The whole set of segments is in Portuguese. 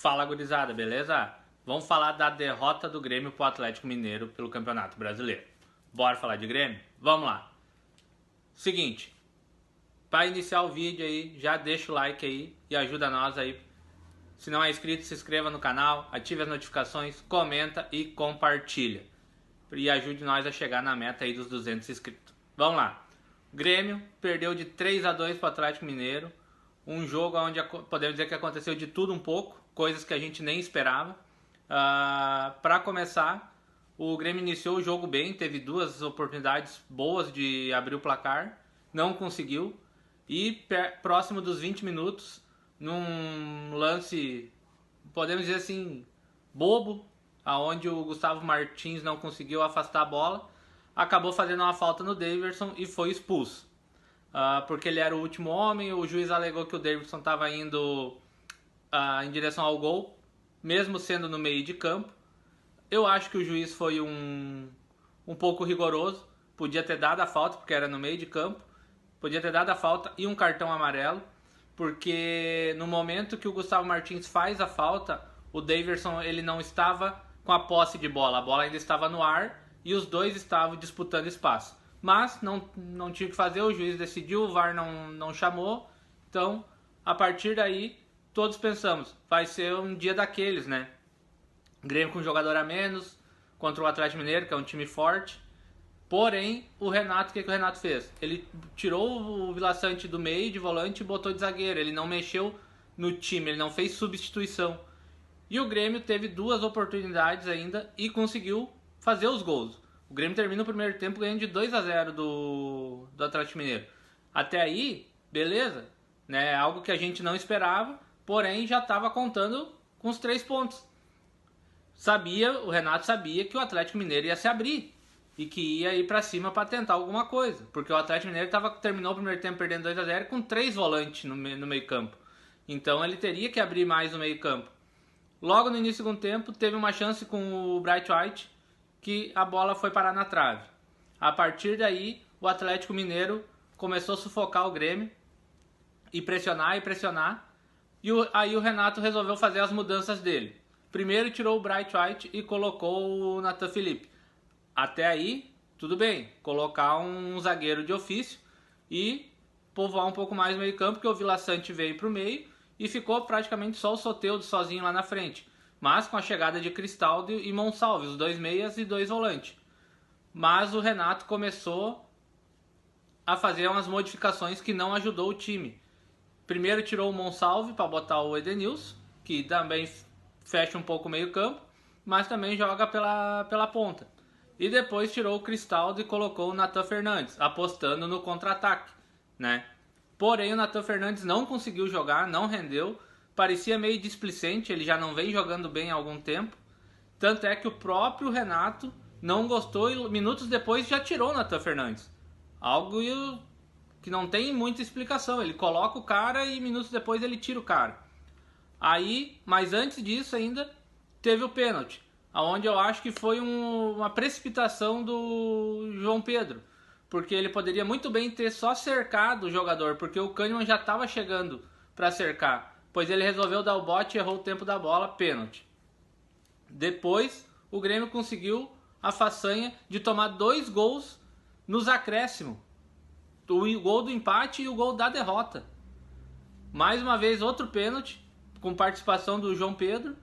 Fala, gurizada, beleza? Vamos falar da derrota do Grêmio pro Atlético Mineiro pelo Campeonato Brasileiro. Bora falar de Grêmio? Vamos lá. Seguinte, para iniciar o vídeo aí, já deixa o like aí e ajuda nós aí. Se não é inscrito, se inscreva no canal, ative as notificações, comenta e compartilha. E ajude nós a chegar na meta aí dos 200 inscritos. Vamos lá. O Grêmio perdeu de 3-2 pro Atlético Mineiro. Um jogo onde podemos dizer que aconteceu de tudo um pouco, coisas que a gente nem esperava. Para começar, o Grêmio iniciou o jogo bem, teve duas oportunidades boas de abrir o placar, não conseguiu. E próximo dos 20 minutos, num lance, podemos dizer assim, bobo, aonde o Gustavo Martins não conseguiu afastar a bola, acabou fazendo uma falta no Daverson e foi expulso. Porque ele era o último homem, o juiz alegou que o Davidson estava indo em direção ao gol, mesmo sendo no meio de campo. Eu acho que o juiz foi um pouco rigoroso, podia ter dado a falta, porque era no meio de campo, podia ter dado a falta e um cartão amarelo, porque no momento que o Gustavo Martins faz a falta, o Daverson ele não estava com a posse de bola, a bola ainda estava no ar e os dois estavam disputando espaço. Mas não tinha o que fazer, o juiz decidiu, o VAR não chamou. Então, a partir daí, todos pensamos, vai ser um dia daqueles, né? Grêmio com um jogador a menos, contra o Atlético Mineiro, que é um time forte. Porém, o Renato, o que o Renato fez? Ele tirou o Vila Sante do meio de volante e botou de zagueiro. Ele não mexeu no time, ele não fez substituição. E o Grêmio teve duas oportunidades ainda e conseguiu fazer os gols. O Grêmio termina o primeiro tempo ganhando de 2-0 do Atlético Mineiro. Até aí, beleza, né? Algo que a gente não esperava, porém já estava contando com os 3 pontos. O Renato sabia que o Atlético Mineiro ia se abrir e que ia ir para cima para tentar alguma coisa, porque o Atlético Mineiro terminou o primeiro tempo perdendo 2-0 com 3 volantes no meio campo. Então ele teria que abrir mais no meio campo. Logo no início do segundo tempo, teve uma chance com o Bright White, que a bola foi parar na trave. A partir daí, o Atlético Mineiro começou a sufocar o Grêmio e pressionar. E aí o Renato resolveu fazer as mudanças dele. Primeiro tirou o Bright White e colocou o Nathan Felipe. Até aí, tudo bem. Colocar um zagueiro de ofício e povoar um pouco mais o meio campo, porque o Vila Sante veio para o meio e ficou praticamente só o Soteldo sozinho lá na frente. Mas com a chegada de Cristaldo e Monsalve, os 2 meias e 2 volantes. Mas o Renato começou a fazer umas modificações que não ajudou o time. Primeiro tirou o Monsalve para botar o Edenilson, que também fecha um pouco o meio campo, mas também joga pela ponta. E depois tirou o Cristaldo e colocou o Nathan Fernandes, apostando no contra-ataque, né? Porém o Nathan Fernandes não conseguiu jogar, não rendeu, parecia meio displicente, ele já não vem jogando bem há algum tempo. Tanto é que o próprio Renato não gostou e minutos depois já tirou o Nathan Fernandes. Algo que não tem muita explicação. Ele coloca o cara e minutos depois ele tira o cara. Aí, mas antes disso ainda, teve o pênalti, onde eu acho que foi uma precipitação do João Pedro. Porque ele poderia muito bem ter só cercado o jogador, porque o Kahneman já estava chegando para cercar. Pois ele resolveu dar o bote e errou o tempo da bola, pênalti. Depois, o Grêmio conseguiu a façanha de tomar 2 gols nos acréscimos. O gol do empate e o gol da derrota. Mais uma vez, outro pênalti, com participação do João Pedro.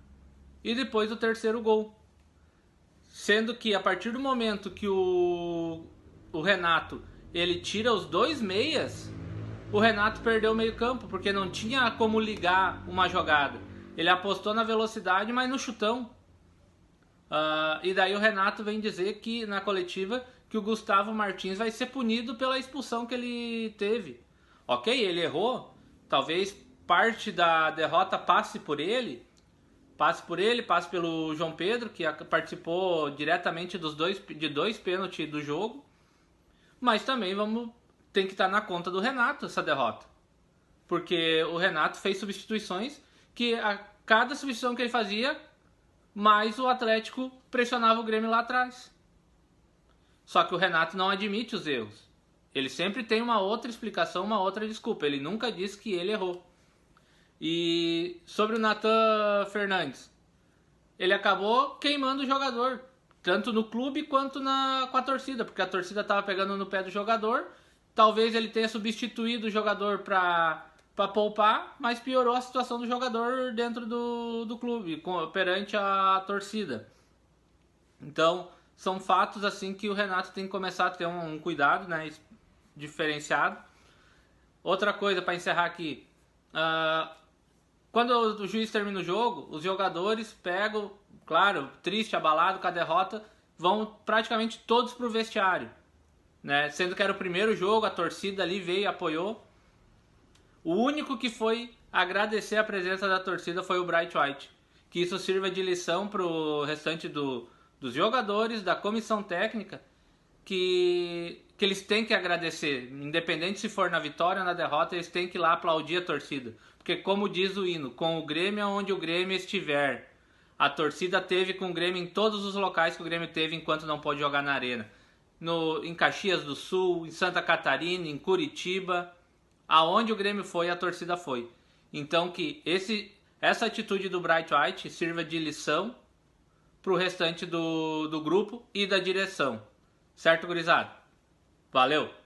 E depois o terceiro gol. Sendo que a partir do momento que o Renato ele tira os 2 meias, o Renato perdeu o meio campo, porque não tinha como ligar uma jogada. Ele apostou na velocidade, mas no chutão. E daí o Renato vem dizer que na coletiva que o Gustavo Martins vai ser punido pela expulsão que ele teve. Ok, ele errou. Talvez parte da derrota passe pelo João Pedro, que participou diretamente de 2 pênaltis do jogo. Mas também tem que estar na conta do Renato essa derrota. Porque o Renato fez substituições que a cada substituição que ele fazia, mais o Atlético pressionava o Grêmio lá atrás. Só que o Renato não admite os erros. Ele sempre tem uma outra explicação, uma outra desculpa. Ele nunca diz que ele errou. E sobre o Nathan Fernandes, ele acabou queimando o jogador, tanto no clube quanto com a torcida, porque a torcida estava pegando no pé do jogador. Talvez ele tenha substituído o jogador para poupar, mas piorou a situação do jogador dentro do clube, perante a torcida. Então, são fatos assim que o Renato tem que começar a ter um cuidado, né, diferenciado. Outra coisa para encerrar aqui, quando o juiz termina o jogo, os jogadores pegam, claro, triste, abalado com a derrota, vão praticamente todos pro vestiário, né? Sendo que era o primeiro jogo, a torcida ali veio e apoiou. O único que foi agradecer a presença da torcida foi o Bright White. Que isso sirva de lição pro restante dos jogadores, da comissão técnica, que eles têm que agradecer, independente se for na vitória ou na derrota, eles têm que ir lá aplaudir a torcida. Porque como diz o hino, com o Grêmio onde o Grêmio estiver. A torcida teve com o Grêmio em todos os locais que o Grêmio teve enquanto não pôde jogar na arena. Em Caxias do Sul, em Santa Catarina, em Curitiba. Aonde o Grêmio foi, a torcida foi. Então que essa atitude do Bright White sirva de lição pro restante do grupo e da direção. Certo, gurizada? Valeu!